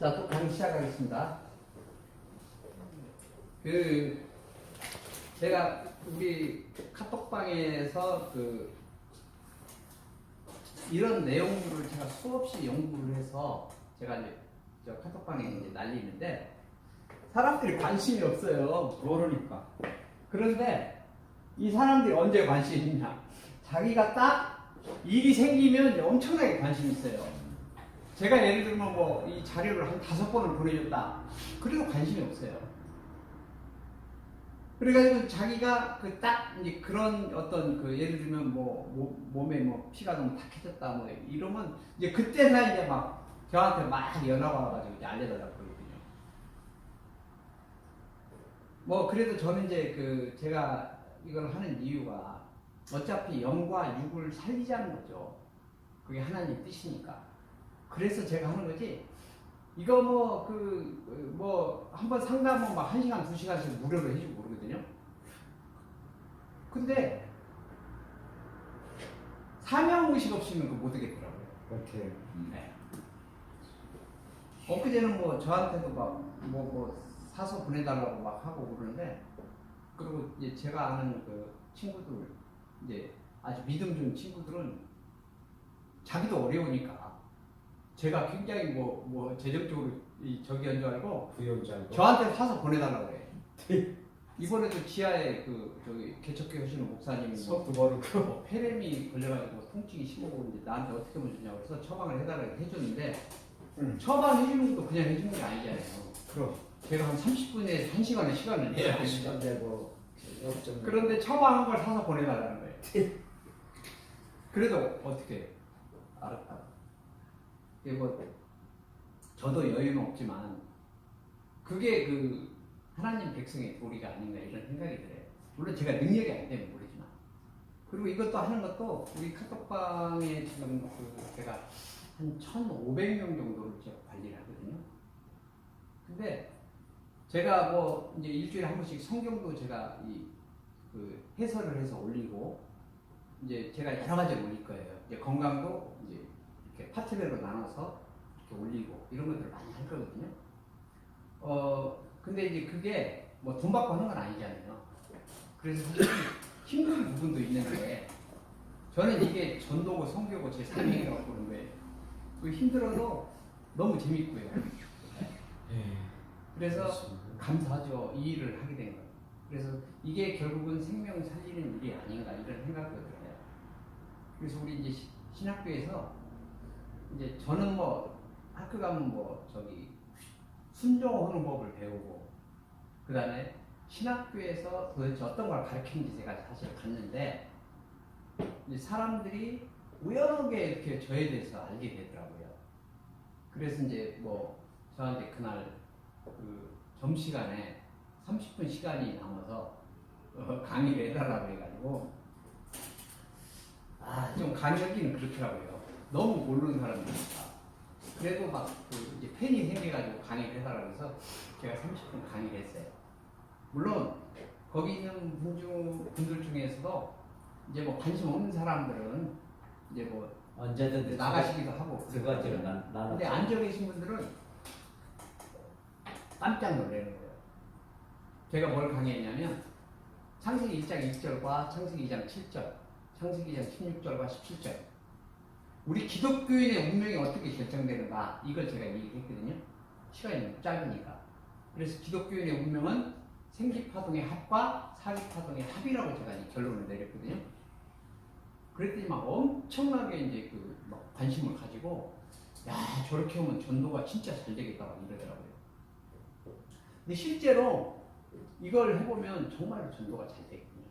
자, 또 강의 시작하겠습니다. 제가 우리 카톡방에서 이런 내용들을 제가 수없이 연구를 해서 제가 이제 저 카톡방에 이제 날리는데 사람들이 관심이 없어요. 모르니까. 그런데 이 사람들이 언제 관심이 있냐? 자기가 딱 일이 생기면 이제 엄청나게 관심이 있어요. 제가 예를 들면 뭐 이 자료를 한 5번을 보내줬다. 그래도 관심이 없어요. 그래가지고 자기가 딱 이제 그런 어떤 예를 들면 몸에 피가 너무 탁해졌다 뭐 이러면 이제 그때나 이제 막 저한테 막 연락 와가지고 이제 알려달라고 그러거든요. 뭐 그래도 저는 이제 제가 이걸 하는 이유가 어차피 영과 육을 살리자는 거죠. 그게 하나님 뜻이니까. 그래서 제가 하는 거지. 이거 한번 상담은 막 1시간, 2시간씩 무료로 해주고 그러거든요. 근데 사명의식 없이는 그거 못 하겠더라고요. 그렇게. 네. 엊그제는 뭐 저한테도 막 사서 보내달라고 막 하고 그러는데, 그리고 이제 제가 아는 그 친구들, 이제 아주 믿음 좋은 친구들은 자기도 어려우니까 제가 굉장히 재정적으로 저기 한 줄 알고 부여자 알고. 저한테 사서 보내달라고 그래. 이번에도 지하에 저기 개척교 하시는 목사님이 수업도 모르고. 폐렴이 걸려가지고 통증이 심하고 이제 나한테 어떻게 하면 좋냐고 그래서 처방을 해달라고 해줬는데, 응. 처방해주는 것도 그냥 해주는 게 아니잖아요. 그럼. 제가 한 30분에 1시간의 시간을 내야 되는데, 시간 되고 역전. 그런데 처방한 걸 사서 보내달라는 거예요. 그래도 어떻게 알았다. 이게 저도 여유는 없지만 그게 하나님 백성의 도리가 아닌가 이런 생각이 들어요. 물론 제가 능력이 안 되면 모르지만. 그리고 이것도 하는 것도 우리 카톡방에 지금 제가 한 1,500명 정도를 제가 관리를 하거든요. 근데 제가 이제 일주일에 한 번씩 성경도 제가 해설을 해서 올리고, 이제 제가 여러 가지를 올릴 거예요. 이제 건강도 이제 이렇게 파트별로 나눠서 이렇게 올리고 이런 것들을 많이 할 거거든요. 근데 이제 그게 돈 받고 하는 건 아니잖아요. 그래서 사실 힘든 부분도 있는데, 저는 이게 전도고 성교고 제 삶이라고 보는 거예요. 힘들어도 너무 재밌고요. 그래서 감사하죠. 이 일을 하게 된 거예요. 그래서 이게 결국은 생명 살리는 일이 아닌가 이런 생각도 들어요. 그래서 우리 이제 신학교에서 이제 저는 학교 가면 순종하는 법을 배우고, 그 다음에 신학교에서 도대체 어떤 걸 가르치는지 제가 사실 갔는데, 이제 사람들이 우연하게 이렇게 저에 대해서 알게 되더라고요. 그래서 이제 저한테 그날 점심시간에 30분 시간이 남아서 강의를 해달라고 해가지고, 좀 강의하기는 그렇더라고요. 너무 모르는 사람이니까. 그래도 이제 팬이 생겨가지고 강의를 해달라고 해서 제가 30분 강의를 했어요. 물론 거기 있는 분들 중에서도 이제 관심 없는 사람들은 이제 언제든 나가시기도 하고. 두 가지로 나눠. 근데 앉아 계신 분들은 깜짝 놀라는 거예요. 제가 뭘 강의했냐면 창세기 1장 1절과 창세기 2장 7절, 창세기 2장 16절과 17절. 우리 기독교인의 운명이 어떻게 결정되는가, 이걸 제가 얘기했거든요. 시간이 너무 짧으니까. 그래서 기독교인의 운명은 생기파동의 합과 사기파동의 합이라고 제가 결론을 내렸거든요. 그랬더니 막 엄청나게 이제 관심을 가지고, 야, 저렇게 하면 전도가 진짜 잘 되겠다고 이러더라고요. 근데 실제로 이걸 해보면 정말로 전도가 잘 되거든요.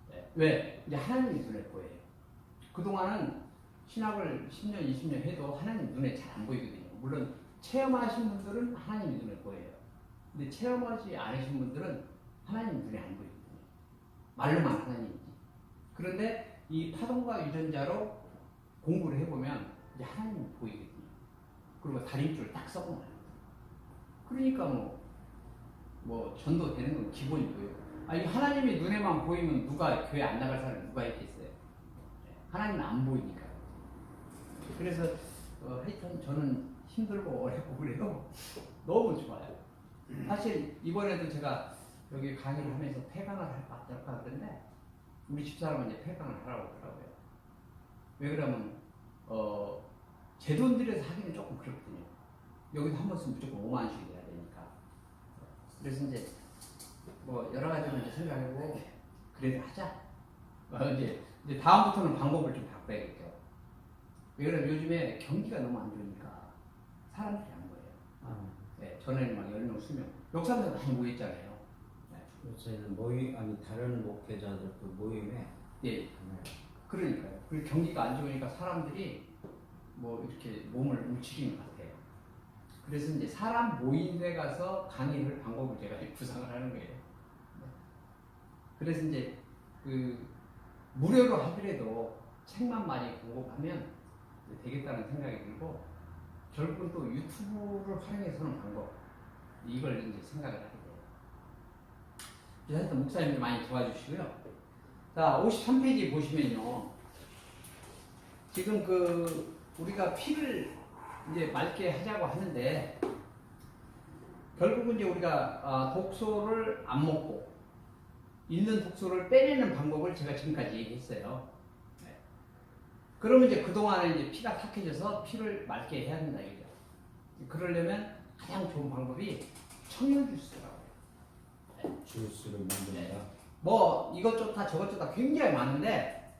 네. 왜? 이제 하나님이 눈에 보여요. 그동안은 신학을 10년, 20년 해도 하나님 눈에 잘 안 보이거든요. 물론 체험하신 분들은 하나님이 눈에 보여요. 근데 체험하지 않으신 분들은 하나님 눈에 안 보이거든요. 말로만 하나님이지. 그런데 이 파동과 유전자로 공부를 해보면 이제 하나님이 보이거든요. 그리고 달인줄을 딱 써보면. 그러니까 전도 되는 건 기본이고요. 이 하나님이 눈에만 보이면 교회 안 나갈 사람이 누가 있겠어요? 하나님은 안 보이니까. 그래서 하여튼 저는 힘들고 어렵고 그래도 너무 좋아요. 사실 이번에도 제가 여기 강의를 하면서 폐강을 할까 그랬는데 우리 집사람은 이제 폐강을 하라고 하더라고요. 왜 그러면 제 돈 들여서 하기는 조금 그렇거든요. 여기서 한 번 쓰면 무조건 5만 원씩 내야 되니까. 그래서 이제 뭐 여러 가지로 이제 생각해보고 그래도 하자. 이제 다음부터는 방법을 좀 바꿔야겠죠. 왜 그러면 요즘에 경기가 너무 안 좋으니까 사람들이 안 모여요. 네, 전에는 막 10명, 20명. 역사에서 많이 모였잖아요. 네. 요새는 다른 목회자들 그 모임에 예. 그러니까요. 그리고 경기가 안 좋으니까 사람들이 뭐 이렇게 몸을 움츠리는 것 같아요. 그래서 이제 사람 모인 데 가서 강의를 방법을 제가 구상을 하는 거예요. 네. 그래서 이제 그 무료로 하더라도 책만 많이 공급하면 되겠다는 생각이 들고 결국은 또 유튜브를 활용해서 하는 방법 이걸 이제 생각을 하게 돼요. 그래서 하여튼 목사님들 많이 도와주시고요. 자, 53페이지 보시면요. 지금 우리가 피를 이제 맑게 하자고 하는데 결국은 이제 우리가 독소를 안 먹고 있는 독소를 빼내는 방법을 제가 지금까지 얘기했어요. 네. 그러면 이제 그동안에 이제 피가 탁해져서 피를 맑게 해야 된다 이거죠. 그러려면 가장 좋은 방법이 청열 주스라고 해요. 주스를 만든다. 뭐 이것저것 다 저것저것 다 굉장히 많은데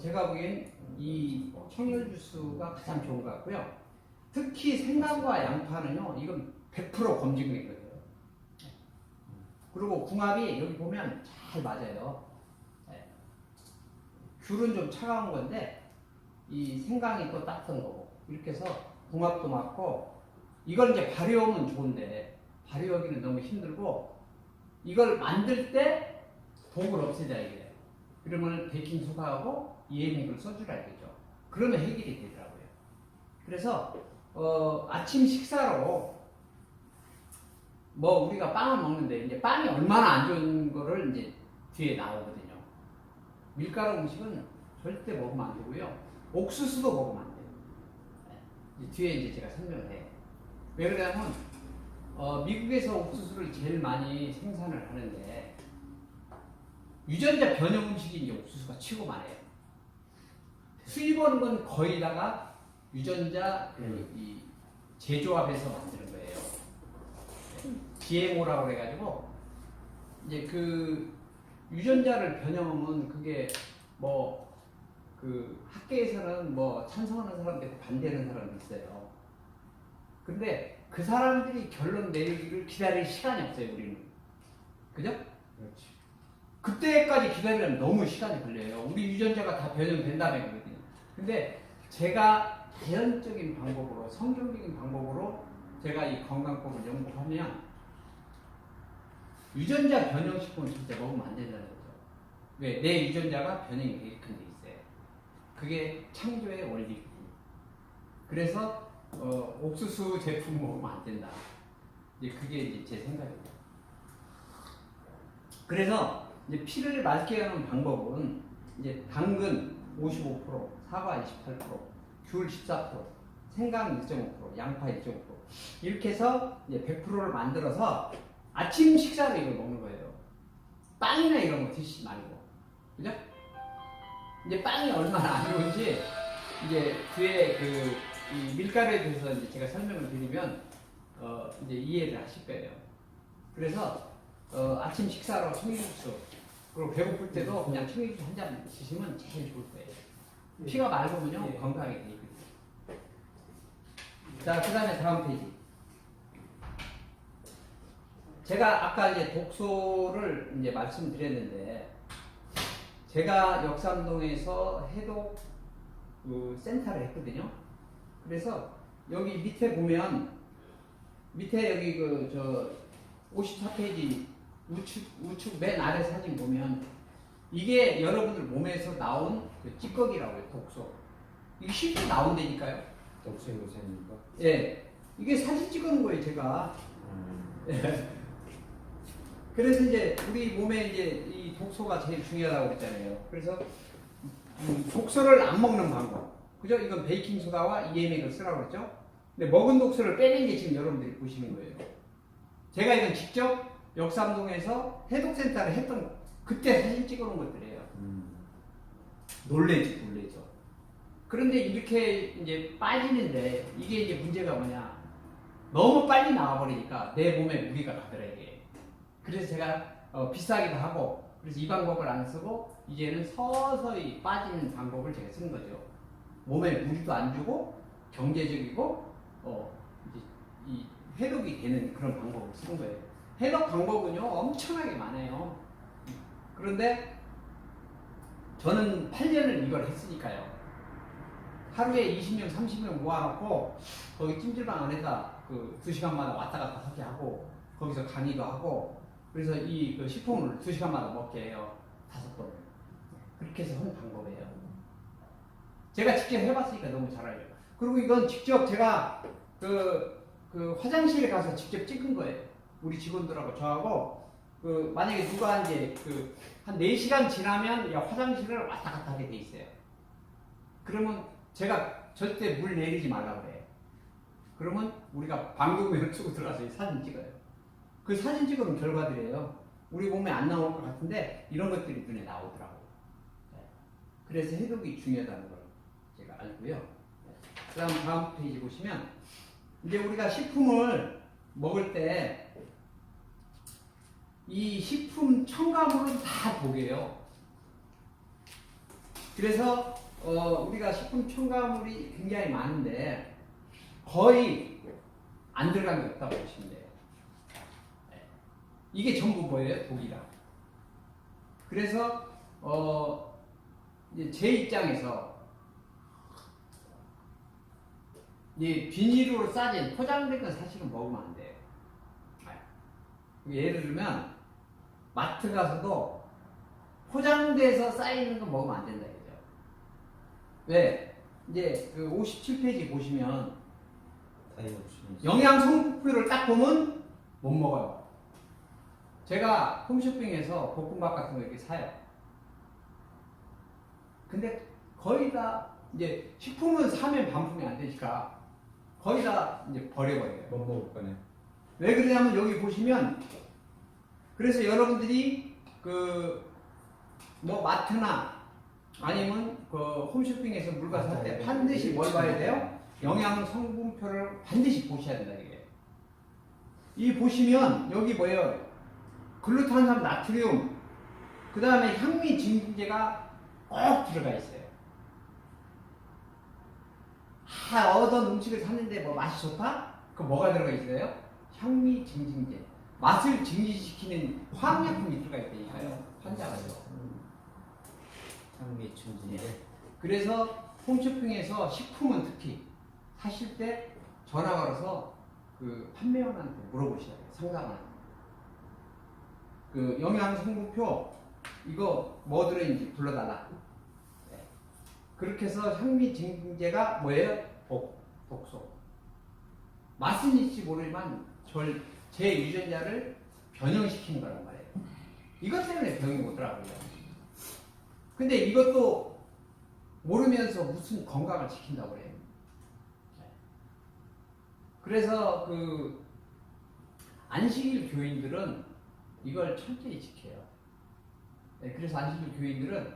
제가 보기엔 이 청열 주스가 가장 좋은 것 같고요. 특히 생강과 양파는요, 이건 100% 검증이거든요. 그리고 궁합이 여기 보면 잘 맞아요. 네. 귤은 좀 차가운 건데 이 생강이 또 따뜻한 거고 이렇게 해서 궁합도 맞고 이걸 이제 발효하면 좋은데 발효하기는 너무 힘들고 이걸 만들 때 독을 없애자 이게. 그러면 베이킹 소다하고 EM액을 써주라 이거죠. 그러면 해결이 되더라고요. 그래서 아침 식사로 뭐 우리가 빵을 먹는데 이제 빵이 얼마나 안 좋은 거를 이제 뒤에 나오거든요. 밀가루 음식은 절대 먹으면 안 되고요. 옥수수도 먹으면 안 돼요. 네. 뒤에 이제 제가 설명을 해요. 왜 그러냐면 미국에서 옥수수를 제일 많이 생산을 하는데 유전자 변형 음식이 이제 옥수수가 치고 많아요. 수입하는 건 거의 다가 유전자 이 제조합에서 만드는 거예요. GMO라고 그래가지고 이제 그 유전자를 변형하면 그게 뭐 그 학계에서는 뭐 찬성하는 사람도 있고 반대하는 사람도 있어요. 근데 그 사람들이 결론 내리기를 기다릴 시간이 없어요, 우리는. 그죠? 그렇지. 그때까지 기다리려면 너무 시간이 걸려요. 우리 유전자가 다 변형된다는 거거든요. 근데 제가 자연적인 방법으로, 성경적인 방법으로 제가 이 건강법을 연구하면 유전자 변형식품은 절대 먹으면 안 된다는 거죠. 왜? 내 유전자가 변형이 되게끔 돼 있어요. 그게 창조의 원리거든요. 그래서 옥수수 제품 먹으면 안 된다. 이제 그게 이제 제 생각입니다. 그래서 이제 피를 맑게 하는 방법은 이제 당근 55%, 사과 28%, 귤 14%, 생강 1.5%, 양파 1.5% 이렇게 해서 이제 100%를 만들어서 아침 식사로 이걸 먹는 거예요. 빵이나 이런 거 드시지 말고, 그죠? 이제 빵이 얼마나 안 좋은지 이제 뒤에 이 밀가루에 대해서 이제 제가 설명을 드리면 이제 이해를 하실 거예요. 그래서 아침 식사로 청양고추 그리고 배고플 때도 그냥 청양고추 한 잔 드시면 제일 좋을 거예요. 피가 맑으면요 건강하게 되거든요. 자, 그다음에 다음 페이지. 제가 아까 이제 독소를 이제 말씀드렸는데 제가 역삼동에서 해독 센터를 했거든요. 그래서 여기 밑에 보면 밑에 여기 54페이지 우측 맨 아래 사진 보면 이게 여러분들 몸에서 나온 그 찌꺼기라고 해요. 독소. 이게 실제 나온다니까요. 독소 요새입니까? 예. 이게 사진 찍은 거예요, 제가. 예. 그래서 이제 우리 몸에 이제 이 독소가 제일 중요하다고 그랬잖아요. 그래서 독소를 안 먹는 방법. 그죠? 이건 베이킹 소다와 EM액을 쓰라고 그랬죠? 근데 먹은 독소를 빼낸 게 지금 여러분들이 보시는 거예요. 제가 이건 직접 역삼동에서 해독센터를 했던 그때 사진 찍어놓은 것들이에요. 놀래죠. 그런데 이렇게 이제 빠지는데 이게 이제 문제가 뭐냐? 너무 빨리 나와버리니까 내 몸에 무리가 가더라 이게. 그래서 제가 비싸기도 하고 그래서 이 방법을 안 쓰고 이제는 서서히 빠지는 방법을 제가 쓰는 거죠. 몸에 무리도 안 주고 경제적이고 이제 이 해독이 되는 그런 방법을 쓰는 거예요. 해독 방법은요 엄청나게 많아요. 그런데 저는 8년을 이걸 했으니까요. 하루에 20명, 30명 모아놓고 거기 찜질방 안에다 그 2시간마다 왔다 갔다 하게 하고 거기서 강의도 하고 그래서 이 그 식품을 2시간마다 먹게 해요. 5번. 그렇게 해서 하는 방법이에요. 제가 직접 해봤으니까 너무 잘 알죠. 그리고 이건 직접 제가 그 화장실에 가서 직접 찍은 거예요. 우리 직원들하고 저하고 만약에 누가 이제 한 4시간 지나면 화장실을 왔다 갔다 하게 돼 있어요. 그러면 제가 절대 물 내리지 말라고 그래요. 그러면 우리가 방독면을 쓰고 들어가서 사진 찍어요. 그 사진 찍어놓은 결과들이에요. 우리 몸에 안 나올 것 같은데 이런 것들이 눈에 나오더라고요. 그래서 해독이 중요하다는 걸 제가 알고요. 다음 페이지 보시면 이제 우리가 식품을 먹을 때 이 식품 첨가물은 다 독이에요. 그래서 우리가 식품 첨가물이 굉장히 많은데 거의 안 들어간 게 없다고 보시면 돼요. 이게 전부 뭐예요? 독이라. 그래서 이제 제 입장에서 이 비닐로 싸진 포장된 건 사실은 먹으면 안 돼요. 예를 들면 마트 가서도 포장돼서 쌓이는 거 먹으면 안 된다 이거죠. 왜? 이제 그 57페이지 보시면 영양 성분표를 딱 보면 못 먹어요. 제가 홈쇼핑에서 볶음밥 같은 거 이렇게 사요. 근데 거의 다 이제 식품은 사면 반품이 안 되니까 거의 다 이제 버려버려요. 못 먹을 거네. 왜 그러냐면 여기 보시면 그래서 여러분들이 뭐 마트나 아니면 홈쇼핑에서 물건 살 때 반드시 뭘 봐야 돼요? 영양 성분표를 반드시 보셔야 된다 이게. 이 보시면 여기 뭐예요? 글루탄산 나트륨, 그 다음에 향미 증진제가 꼭 들어가 있어요. 어떤 음식을 샀는데 뭐 맛이 좋다? 그럼 뭐가 들어가 있어요? 향미 증진제. 맛을 증진시키는 화학약품이 들어가 있다니까요. 환자가요. 향미 증진제. 그래서 홈쇼핑에서 식품은 특히 사실 때 전화 걸어서 판매원한테 물어보셔야 돼요. 상담하는. 영양 성분표 이거 뭐 들어있는지 불러달라. 네. 그렇게 해서 향미 증진제가 뭐예요? 독소. 맛은 있지 모르지만 제 유전자를 변형시키는 거란 말이에요. 이것 때문에 병이 오더라고요. 근데 이것도 모르면서 무슨 건강을 지킨다고 그래요. 그래서 안식일 교인들은 이걸 철저히 지켜요. 네, 그래서 안식일 교인들은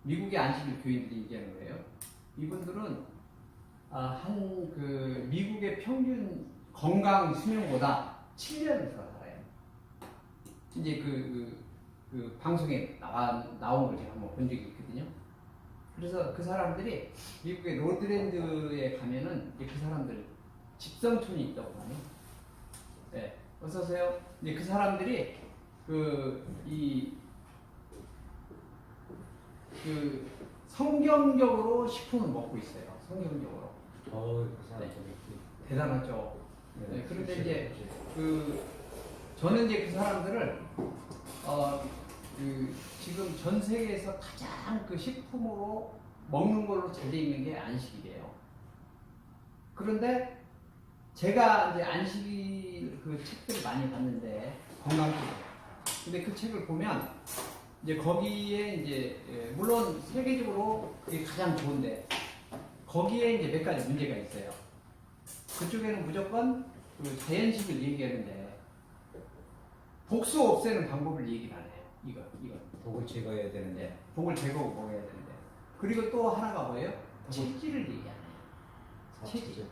미국의 안식일 교인들이 얘기하는 거예요. 이분들은 미국의 평균 건강 수명보다 7년을 더 살아요. 이제 방송에 나온 걸 제가 한번 본 적이 있거든요. 그래서 그 사람들이 미국의 로드랜드에 가면은 이제 그 사람들 집성촌이 있다고 하네요. 네, 어서오세요. 이제 그 사람들이 성경적으로 식품을 먹고 있어요. 성경적으로. 그 사람 대단하죠. 네, 그런데 이제 저는 이제 그 사람들을 지금 전 세계에서 가장 식품으로 먹는 걸로 잘 돼 있는 게 안식일이에요. 그런데 제가 이제 안식일 책들을 많이 봤는데 건강 책. 근데 그 책을 보면 이제 거기에 이제 물론 세계적으로 그게 가장 좋은데 거기에 이제 몇 가지 문제가 있어요. 그쪽에는 무조건 그 자연식을 얘기하는데 독소 없애는 방법을 얘기를 안 해요. 이거. 독을 제거해야 되는데. 독을 제거하고 먹어야 되는데. 그리고 또 하나가 뭐예요? 체질을 얘기 안 해요. 체질.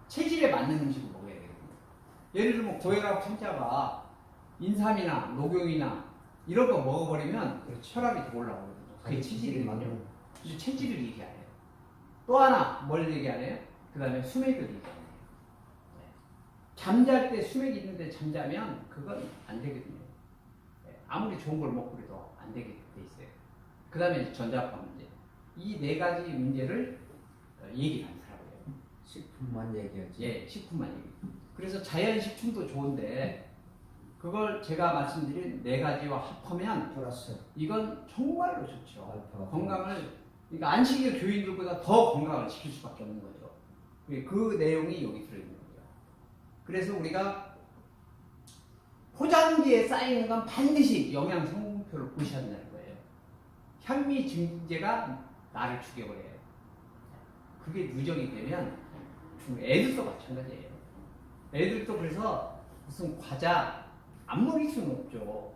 체질에 맞는 음식을 먹어야 되거든요. 예를 들면 고혈압 환자가 인삼이나 녹용이나 이런 거 먹어버리면 혈압이 더 올라오거든요. 그게 체질이거든요. 이제 체질을 얘기 안 해요. 또 하나 뭘 얘기 안 해요? 그 다음에 수맥을 얘기 안 해요. 잠잘 때 수맥이 있는데 잠자면 그건 안 되거든요. 아무리 좋은 걸 먹고 그래도 안 되게 돼 있어요. 그 다음에 전자파 문제. 이 네 가지 문제를 얘기를 안 하더라고요. 식품만 얘기하지. 예, 식품만 얘기. 그래서 자연식품도 좋은데 그걸 제가 말씀드린 네 가지와 합하면 플러스 이건 정말로 좋죠. 알파가 건강을 그러니까 안식일 교인들보다 더 건강을 지킬 수밖에 없는 거죠. 그 내용이 여기 들어있는 거죠. 그래서 우리가 포장지에 쌓이는 건 반드시 영양 성분표를 보셔야 된다는 거예요. 향미 증진제가 나를 죽여버려요. 그게 누적이 되면 애들도 마찬가지예요. 애들도 그래서 무슨 과자 안 먹일 수는 없죠.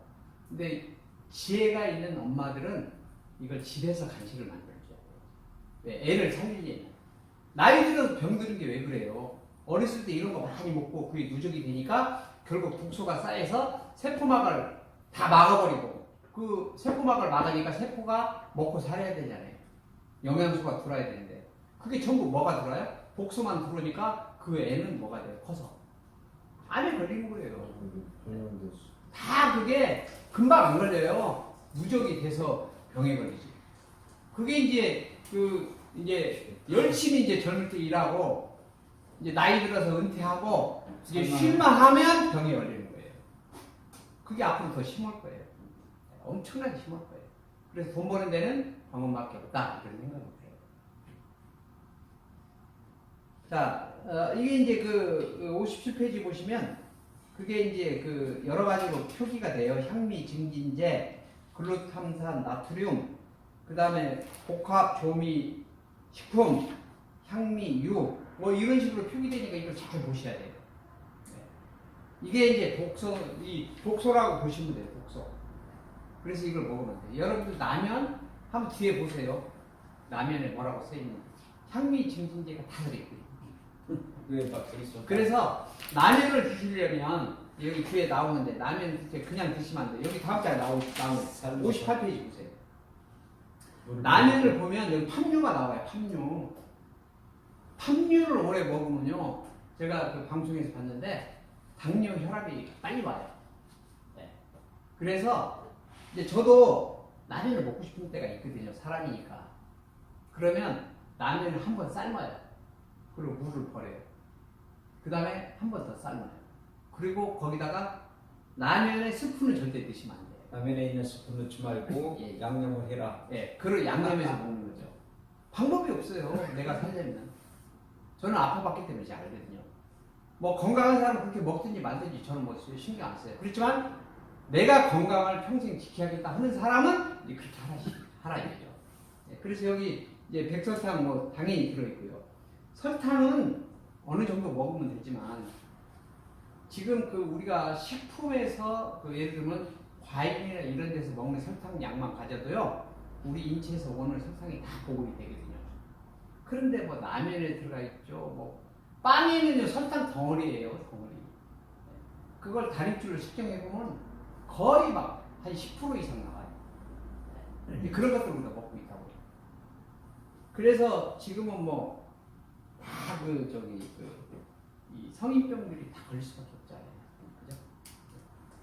근데 지혜가 있는 엄마들은 이걸 집에서 간식을 만들죠. 왜? 애를 살리려면. 나이 들어서 병드는 게 왜 그래요? 어렸을 때 이런 거 많이 먹고 그게 누적이 되니까 결국 독소가 쌓여서 세포막을 다 막아버리고 그 세포막을 막으니까 세포가 먹고 살아야 되잖아요. 영양소가 들어야 되는데 그게 전부 뭐가 들어요? 독소만 들어오니까 그 애는 뭐가 돼요? 커서 암에 걸리는 거예요. 다 그게 금방 안 걸려요. 누적이 돼서 병에 걸리지. 그게 이제 열심히 이제 젊을 때 일하고 이제 나이 들어서 은퇴하고 이제 쉴만 하면 병에 걸리는 거예요. 그게 앞으로 더 심할 거예요. 엄청나게 심할 거예요. 그래서 돈 버는 데는 병원밖에 없다 이런 생각이 들어요. 자, 이게 이제 그 57페이지 보시면 그게 이제 그 여러 가지로 표기가 돼요. 향미 증진제, 글루탐산, 나트륨, 그 다음에 복합 조미 식품, 향미유, 뭐 이런 식으로 표기되니까 이걸 잘 보셔야 돼요. 이게 이제 독소라고 보시면 돼요. 독소. 그래서 이걸 먹으면 돼요. 여러분들 라면 한번 뒤에 보세요. 라면에 뭐라고 써있는지. 향미 증진제가 다 들어있거든요. 그래서 라면을 드시려면 여기 뒤에 나오는데 라면 그냥 드시면 안 돼요. 여기 다음 장에 나오는 58페이지 보세요. 라면을 보면 여기 팜유가 나와요. 팜유를 오래 먹으면요. 제가 그 방송에서 봤는데 당뇨 혈압이 빨리 와요. 네. 그래서 이제 저도 라면을 먹고 싶은 때가 있거든요. 사람이니까. 그러면 라면을 한번 삶아요. 그리고 물을 버려요. 그 다음에 한 번 더 삶아요. 그리고 거기다가 라면에 스프는 절대 드시면 안 돼요. 라면에 있는 스프 넣지 말고 예. 양념을 해라. 예, 그걸 양념해서 먹는 거죠. 방법이 없어요. 내가 살려면. 저는 아파봤기 때문에 잘 알거든요. 뭐 건강한 사람은 그렇게 먹든지 말든지 저는 뭐 신경 안 써요. 그렇지만 내가 건강을 평생 지켜야겠다 하는 사람은 이제 그렇게 하라 이거죠. 예, 그래서 여기 이제 백설탕 뭐 당연히 들어있고요. 설탕은 어느 정도 먹으면 되지만 지금 그 우리가 식품에서 그 예를 들면 과일이나 이런 데서 먹는 설탕 양만 가져도요 우리 인체에서 오는 설탕이 다 보급이 되거든요. 그런데 뭐 라면에 들어가 있죠. 뭐 빵에는요 설탕 덩어리예요. 덩어리. 그걸 다림줄을 측정해 보면 거의 막 한 10% 이상 나와요. 그런 것들 우리가 먹고 있다고. 그래서 지금은 뭐 다 이 성인병들이 다 걸릴 수밖에 없잖아요. 그죠?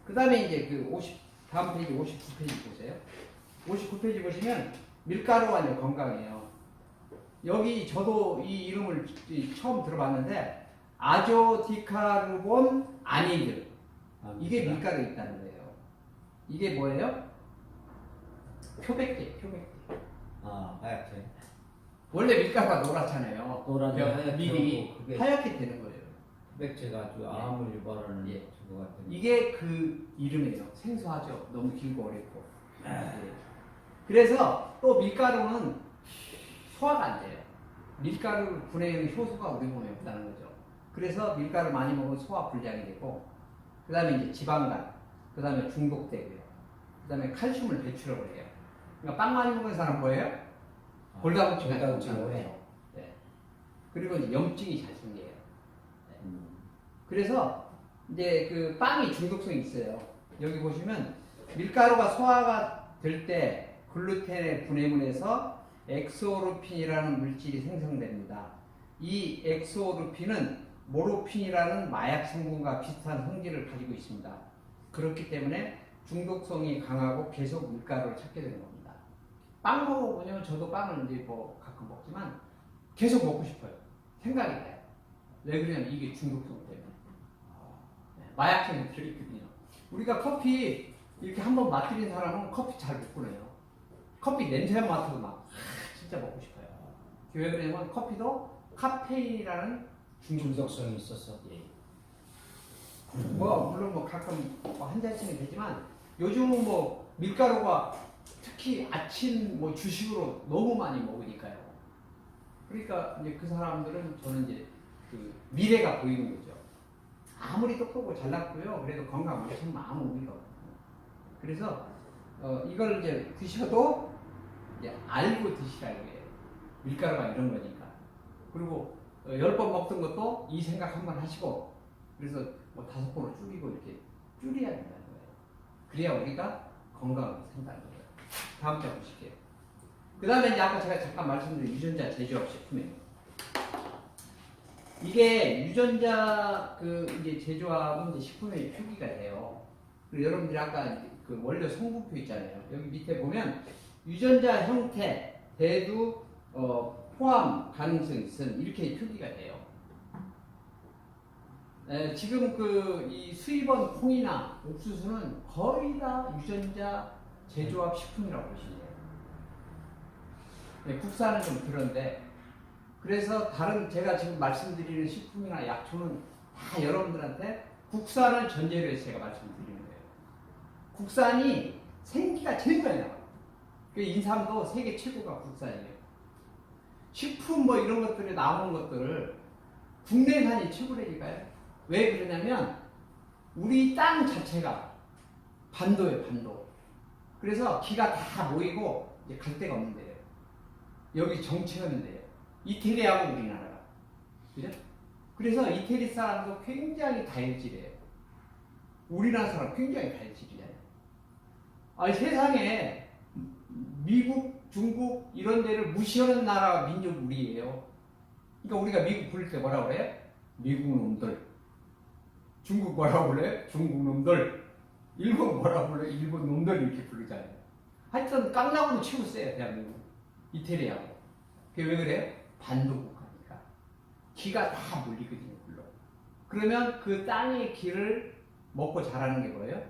그 다음에 이제 다음 페이지 59페이지 보세요. 59페이지 보시면 밀가루와 건강이에요. 여기 저도 이 이름을 처음 들어봤는데 아조디카르본 아니드 이게 밀가루에 있다는 거예요. 이게 뭐예요? 표백제. 하얗게. 원래 밀가루가 노랗잖아요. 노랗게 하얗게 밀이 그게 하얗게 되는 거예요. 백제가 아주 암을 유발하는 예. 저거 같은. 이게 그 이름이에요. 생소하죠. 너무 길고 어렵고. 예. 그래서 또 밀가루는 소화가 안 돼요. 밀가루 분해하는 효소가 우리 몸에 없다는 거죠. 그래서 밀가루 많이 먹으면 소화 불량이 되고, 그 다음에 이제 지방간, 그 다음에 중독되고요. 그 다음에 칼슘을 배출을 해요. 그러니까 빵 많이 먹는 사람 뭐예요? 골다공증이 골다공증. 네. 그리고 이제 염증이 잘 생겨요. 네. 그래서 이제 그 빵이 중독성이 있어요. 여기 보시면 밀가루가 소화가 될 때 글루텐의 분해물에서 엑소르핀이라는 물질이 생성됩니다. 이 엑소르핀은 모르핀이라는 마약 성분과 비슷한 성질을 가지고 있습니다. 그렇기 때문에 중독성이 강하고 계속 밀가루를 찾게 되는 겁니다. 빵 먹어보면 저도 빵을 이제 뭐 가끔 먹지만 계속 먹고 싶어요. 생각이 나요. 왜 그러냐면 이게 중독성 때문에. 마약성이 들어있거든요. 우리가 커피 이렇게 한번 맛들인 사람은 커피 잘 못 끊어요. 커피 냄새만 맡아도 막 진짜 먹고 싶어요. 왜 그러냐면 커피도 카페인이라는 중독성이 있어서. 예. 뭐 물론 뭐 가끔 한 잔씩은 되지만 요즘은 뭐 밀가루가 특히 아침 뭐 주식으로 너무 많이 먹으니까요. 그러니까 이제 그 사람들은 저는 이제 그 미래가 보이는 거죠. 아무리 똑똑하고 잘났고요. 그래도 건강 엄청 아무 의미가 없어요. 그래서 이걸 이제 드셔도 이제 알고 드시라는 거예요. 밀가루가 이런 거니까. 그리고 10번 먹던 것도 이 생각 한번 하시고, 그래서 뭐 5번을 줄이고 이렇게 줄여야 된다는 거예요. 그래야 우리가 건강하게 산다는 거예요. 다음 장 보실게요. 그 다음에 이제 아까 제가 잠깐 말씀드린 유전자 제조합 식품이에요. 이게 유전자 이게 제조합은 이제 식품의 표기가 돼요. 그리고 여러분들이 아까 그 원료 성분표 있잖아요. 여기 밑에 보면 유전자 형태, 대두, 포함 가능성 있음 이렇게 표기가 돼요. 지금 이 수입원 콩이나 옥수수는 거의 다 유전자 제조합 식품이라고 보시면 돼요. 네, 국산은 좀 그런데, 그래서 다른 제가 지금 말씀드리는 식품이나 약초는 다 여러분들한테 국산을 전제로 해서 제가 말씀드리는 거예요. 국산이 생기가 제일 많이 나와요. 그 인삼도 세계 최고가 국산이에요. 식품 뭐 이런 것들에 나오는 것들을 국내산이 최고라니까요. 왜 그러냐면 우리 땅 자체가 반도예요, 반도. 그래서 기가 다 모이고 이제 갈 데가 없는 데예요. 여기 정체하는 데예요. 이태리하고 우리나라가. 그죠? 그래서 이태리 사람도 굉장히 다혈질이에요. 우리나라 사람 굉장히 다혈질이잖아요. 아니 세상에 미국, 중국 이런 데를 무시하는 나라 민족 우리예요. 그러니까 우리가 미국 부를 때 뭐라고 그래요? 미국 놈들. 중국 뭐라고 그래요? 중국 놈들. 일본 뭐라고 그래요? 일본 놈들 이렇게 부르잖아요. 하여튼 깡나고도 치고 세요, 대한민국. 이태리하고. 그게 왜 그래요? 반도국가니까. 기가 다 몰리거든요, 물론. 그러면 그 땅의 기를 먹고 자라는 게 뭐예요?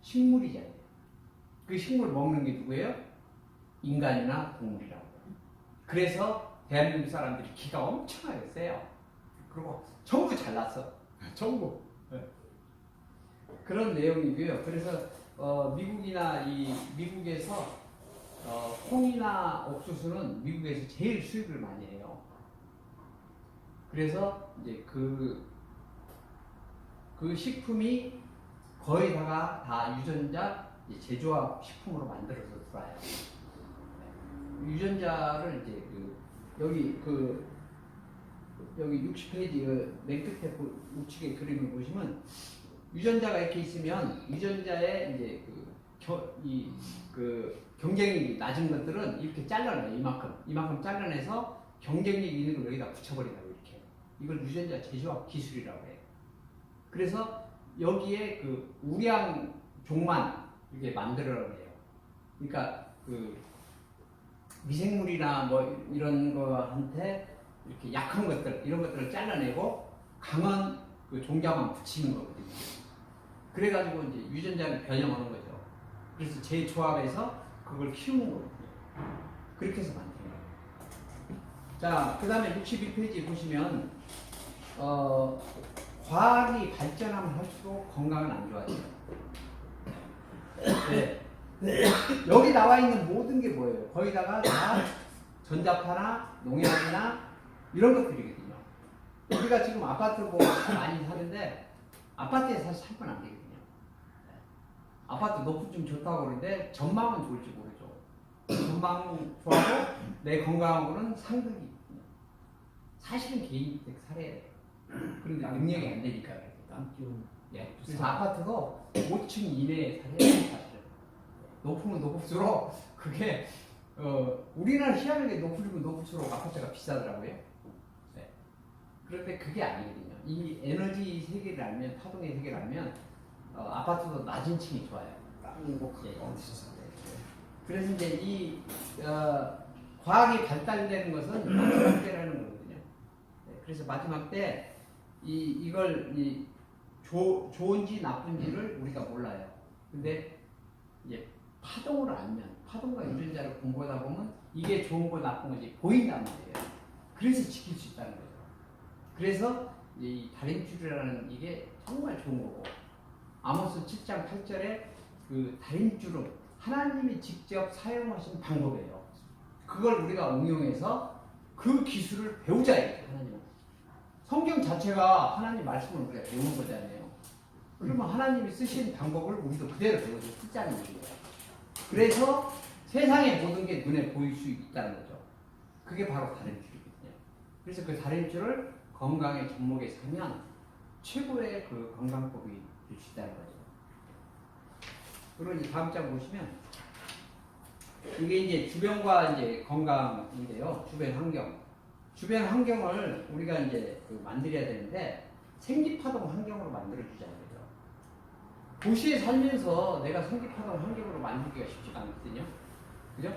식물이잖아요. 그 식물 먹는 게 누구예요? 인간이나 동물이라고. 그래서 대한민국 사람들이 기가 엄청나게 세요. 그리고 전부 잘났어. 전부. 네. 그런 내용이고요. 그래서 미국에서 콩이나 옥수수는 미국에서 제일 수입을 많이 해요. 그래서 이제 그 식품이 거의 다 유전자 제조합 식품으로 만들어서 들어와요. 유전자를 이제 여기 60페이지 맨 끝에 우측에 그림을 보시면 유전자가 이렇게 있으면 유전자에 이제 경쟁력이 낮은 것들은 이렇게 잘라내요. 이만큼 잘라내서 경쟁력 있는 걸 여기다 붙여버리라고 이렇게. 이걸 유전자 제조합 기술이라고 해요. 그래서 여기에 우량 종만 이렇게 만들어내요. 그러니까 미생물이나 뭐 이런 거한테 이렇게 약한 것들 이런 것들을 잘라내고 강한 종자만 붙이는 거거든요. 그래가지고 이제 유전자를 변형하는 거죠. 그래서 재조합해서 그걸 키우는 거거든요. 그렇게 해서 만드는 거예요. 자, 그 다음에 62페이지 보시면 과학이 발전하면 할수록 건강은 안 좋아져요. 네. 여기 나와 있는 모든 게 뭐예요? 거기다가 다 전자파나 농약이나 이런 것들이거든요. 우리가 지금 아파트 뭐 많이 사는데 아파트에 사실 살면 안 되거든요. 아파트 높은 좀 좋다고 그러는데 전망은 좋을지 모르죠. 전망은 좋아도 내 건강하고는 상극이 있거든요. 사실은 개인주택 살아야 돼요. 그런데 능력이 안 되니까 그래요. 땀 기운. 예. 그래서 아파트도 5층 이내에 살아야 돼요. 사실은. 높으면 높을수록 그게 우리나라 희한하게 높으면 높을수록 아파트가 비싸더라고요. 네. 그런데 그게 아니거든요. 이 에너지 세계를 알면, 파동의 세계를 알면 아파트도 낮은 층이 좋아요. 땀이 뭐 예. 어디서 그래서 이제 이 과학이 발달되는 것은 마지막 때라는 거거든요. 네. 그래서 마지막 때 이걸 좋은지 나쁜지를 우리가 몰라요. 근데 이제 파동을 알면 파동과 유전자를 공부하다 보면 이게 좋은 거 나쁜 건지 보인단 말이에요. 그래서 지킬 수 있다는 거죠. 그래서 이 다림줄이라는 이게 정말 좋은 거고 아모스 7장 8절에 그 다림줄은 하나님이 직접 사용하신 방법이에요. 그걸 우리가 응용해서 그 기술을 배우자 이거죠. 하나님은. 성경 자체가 하나님 말씀을 우리가 배우는 거잖아요. 그러면 하나님이 쓰신 방법을 우리도 그대로 배워서 쓰자는 얘기예요. 그래서 세상의 모든 게 눈에 보일 수 있다는 거죠. 그게 바로 다림줄이거든요. 그래서 그 다림줄을 건강의 접목에 사면 최고의 그 건강법이 될 수 있다는 거죠. 그리고 이제 다음 장 보시면 이게 이제 주변과 이제 건강인데요. 주변 환경. 주변 환경을 우리가 이제 만들어야 되는데 생기파동 환경으로 만들어주자는 거죠. 도시에 살면서 내가 생기파동 환경으로 만들기가 쉽지가 않거든요. 그죠?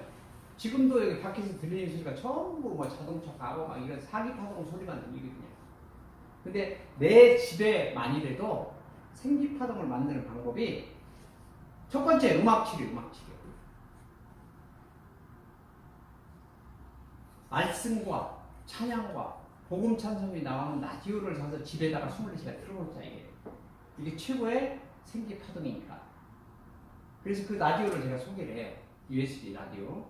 지금도 여기 밖에서 들리는 소리가 전부 뭐 자동차 가고 막 이런 사기파동 소리만 들리거든요. 근데 내 집에만이라도 생기파동을 만드는 방법이 첫 번째 음악치료. 말씀과 찬양과 복음 찬송이 나오는 라디오를 사서 집에다가 24시간 틀어놓자 이게 최고의 생기파동이니까. 그래서 그 라디오를 제가 소개를 해요. USB 라디오.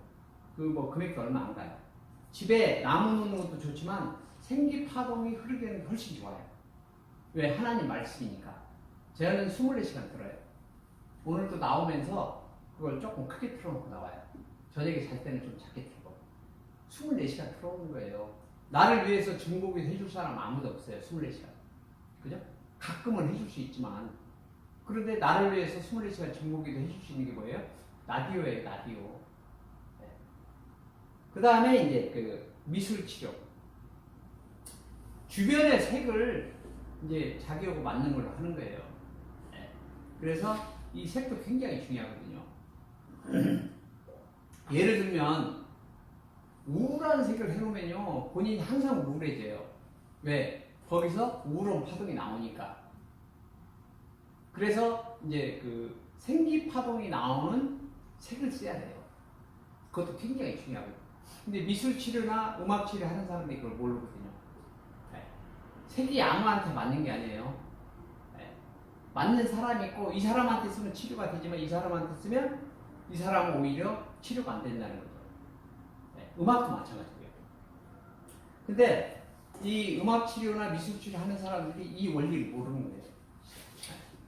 그 뭐 금액도 얼마 안 가요. 집에 나무 놓는 것도 좋지만 생기파동이 흐르기에는 훨씬 좋아요. 왜? 하나님 말씀이니까. 저는 24시간 들어요. 오늘도 나오면서 그걸 조금 크게 틀어놓고 나와요. 저녁에 잘 때는 좀 작게 틀고 24시간 틀어놓는 거예요. 나를 위해서 중보기 해줄 사람 아무도 없어요. 24시간. 그죠? 가끔은 해줄 수 있지만 그런데 나를 위해서 24시간 중보기도 해줄 수 있는 게 뭐예요? 라디오예요. 라디오. 네. 그 다음에 이제 그 미술치료. 주변의 색을 이제 자기하고 맞는 걸로 하는 거예요. 네. 그래서 이 색도 굉장히 중요하거든요. 예를 들면 우울한 색을 해놓으면요 본인이 항상 우울해져요. 왜? 거기서 우울한 파동이 나오니까. 그래서 이제 그 생기 파동이 나오는 색을 써야 돼요. 그것도 굉장히 중요하거든요. 근데 미술 치료나 음악 치료 하는 사람들이 그걸 모르거든요. 네. 색이 아무한테 맞는 게 아니에요. 네. 맞는 사람이 있고 이 사람한테 쓰면 치료가 되지만 이 사람한테 쓰면 이 사람은 오히려 치료가 안 된다는 거죠. 네. 음악도 마찬가지고요. 근데 이 음악 치료나 미술 치료 하는 사람들이 이 원리를 모르는 거예요.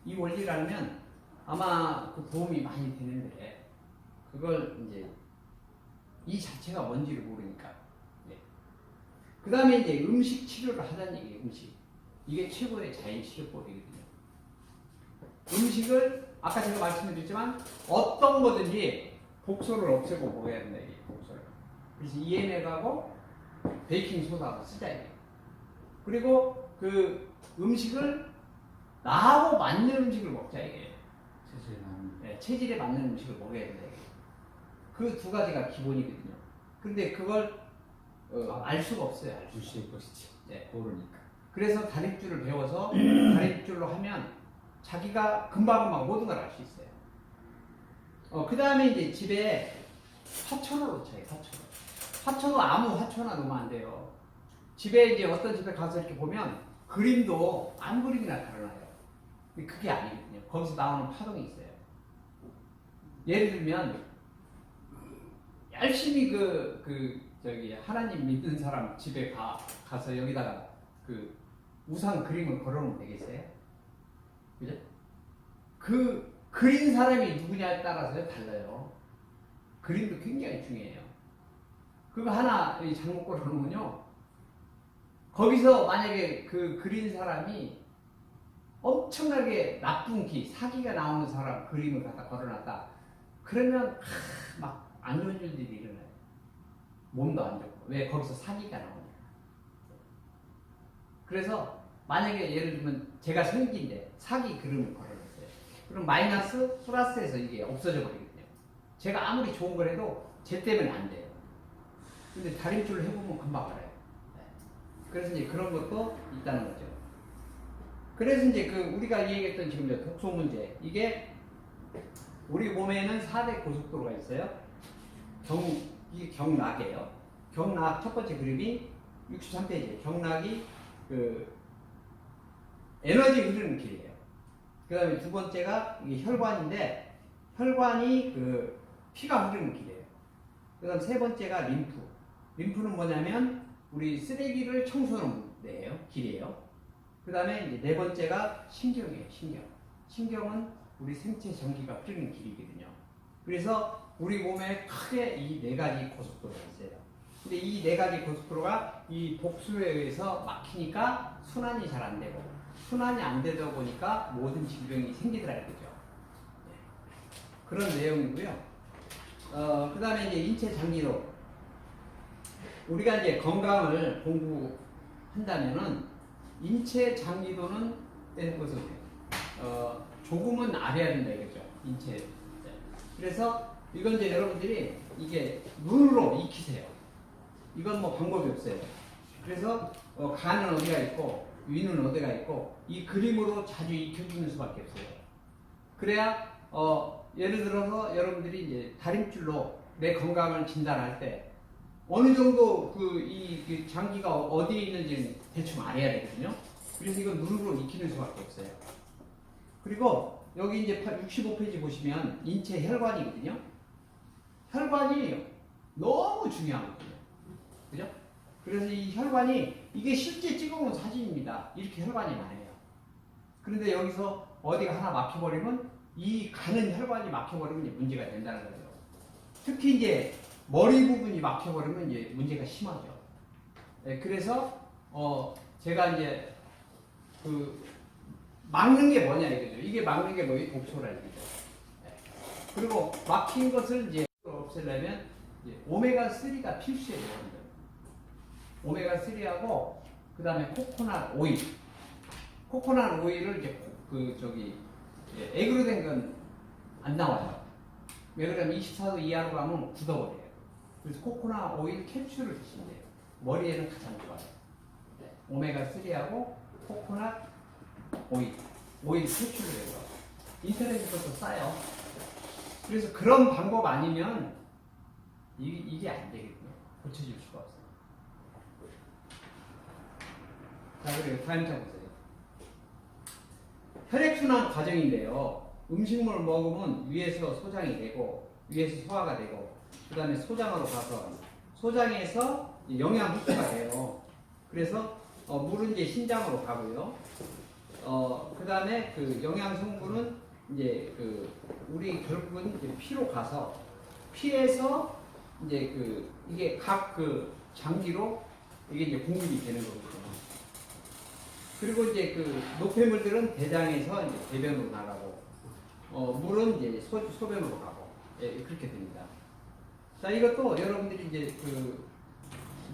이 원리를 알면 아마 그 도움이 많이 되는데 그걸 이제 이 자체가 뭔지를 모르니까. 네. 그 다음에 이제 음식 치료를 하자는 얘기예요. 음식. 이게 최고의 자연 치료법이거든요. 음식을 아까 제가 말씀드렸지만 어떤 거든지 독소를 없애고 먹어야 된다. 이게 독소를. 그래서 EMF하고 베이킹 소다를 쓰자 이게. 그리고 그 음식을 나하고 맞는 음식을 먹자 이게. 네, 체질에 맞는 음식을 먹어야 된다 이게. 그 두 가지가 기본이거든요. 근데 그걸 알 수가 없어요. 알 무시해 버리지. 네. 모르니까. 그래서 다림줄을 배워서 다림줄로 하면 자기가 금방금방 모든 걸 알 수 있어요. 그 다음에 이제 집에 화초를 놓쳐요. 화초도 아무 화초나 놓으면 안 돼요. 집에 이제 어떤 집에 가서 이렇게 보면 그림도 아무 그림이나 달아놔요. 근데 그게 아니거든요. 거기서 나오는 파동이 있어요. 예를 들면 열심히 저기 하나님 믿는 사람 집에 가서 여기다가 그 우상 그림을 걸어놓으면 되겠어요? 그죠? 그 그린 사람이 누구냐에 따라서 달라요. 그림도 굉장히 중요해요. 그거 하나 잘못 걸어놓으면요. 거기서 만약에 그 그린 사람이 엄청나게 나쁜 기, 사기가 나오는 사람 그림을 갖다 걸어놨다. 그러면 막 안 좋은 일들이 일어나요. 몸도 안 좋고. 왜? 거기서 사기가 나오니까. 그래서 만약에 예를 들면 제가 생기인데 사기 그림을 걸어놨어요. 그럼 마이너스 플러스에서 이게 없어져 버리거든요. 제가 아무리 좋은 걸 해도 쟤 때문에 안 돼요. 근데 다림줄을 해보면 금방 알아요. 그래서 이제 그런 것도 있다는 거죠. 그래서 이제 그 우리가 얘기했던 지금 독소 문제, 이게 우리 몸에는 4대 고속도로가 있어요. 이게 경락이에요. 경락 첫 번째 그림이 63페이지. 경락이 그 에너지 흐르는 길이에요. 그 다음에 두 번째가 이게 혈관인데, 혈관이 그 피가 흐르는 길이에요. 그 다음 세 번째가 림프. 림프는 뭐냐면 우리 쓰레기를 청소하는 데예요. 길이에요. 그 다음에 이제 네 번째가 신경이에요. 신경. 신경은 우리 생체 전기가 흐르는 길이거든요. 그래서 우리 몸에 크게 이 네 가지 고속도로가 있어요. 근데 이 네 가지 고속도로가 이 복수에 의해서 막히니까 순환이 잘 안 되고, 순환이 안 되다 보니까 모든 질병이 생기더라 이거죠. 네. 그런 내용이고요. 그 다음에 이제 인체 장기로. 우리가 이제 건강을 공부한다면은 인체 장기도는 되는 것은 조금은 알아야 된다 이거죠. 인체. 그래서 이건 이제 여러분들이 이게 눈으로 익히세요. 이건 뭐 방법이 없어요. 그래서 간은 어디가 있고 위는 어디가 있고 이 그림으로 자주 익혀주는 수밖에 없어요. 그래야 예를 들어서 여러분들이 이제 다림줄로 내 건강을 진단할 때 어느 정도 그 장기가 어디에 있는지 대충 알아야 되거든요. 그래서 이건 눈으로 익히는 수밖에 없어요. 그리고 여기 이제 65페이지 보시면 인체 혈관이거든요. 혈관이 너무 중요하거든요. 그죠? 그래서 이 혈관이 이게 실제 찍어온 사진입니다. 이렇게 혈관이 많아요. 그런데 여기서 어디가 하나 막혀버리면 이 가는 혈관이 막혀버리면 이제 문제가 된다는 거죠. 특히 이제 머리 부분이 막혀버리면 이제 문제가 심하죠. 네, 그래서 제가 이제 그 막는 게 뭐냐 이거죠. 이게 막는 게 뭐예요? 독소라 이거죠. 네. 그리고 막힌 것을 이제 없애려면 이제 오메가3가 필수예요. 오메가3하고 그 다음에 코코넛 오일. 코코넛 오일을 이제 액으로 된 건 안 나와요. 왜 그러냐면 24도 이하로 가면 굳어버려요. 그래서 코코넛 오일 캡슐을 드시면 돼요. 머리에는 가장 좋아요. 네. 오메가3하고 코코넛 오일 캡슐을 해서 인터넷에서도 싸요. 그래서 그런 방법 아니면 이게 안 되거든요. 고쳐질 수가 없어요. 자, 그리고 다음 장 보세요. 혈액순환 과정인데요. 음식물을 먹으면 위에서 소장이 되고, 위에서 소화가 되고, 그 다음에 소장으로 가서, 소장에서 영양 흡수가 돼요. 그래서 물은 이제 신장으로 가고요. 그 다음에 그 영양 성분은 이제 우리 결국은 이제 피로 가서, 피에서 이제 이게 각 장기로 이게 이제 공급이 되는 거거든요. 그리고 이제 노폐물들은 대장에서 이제 대변으로 나가고, 물은 이제 소변으로 가고, 예, 그렇게 됩니다. 자, 이것도 여러분들이 이제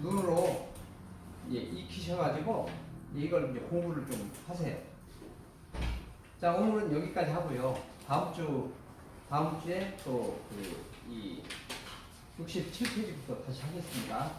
눈으로 이제 익히셔가지고 이걸 이제 공부를 좀 하세요. 자, 오늘은 여기까지 하고요. 다음 주에 또 이 67페이지부터 다시 하겠습니다.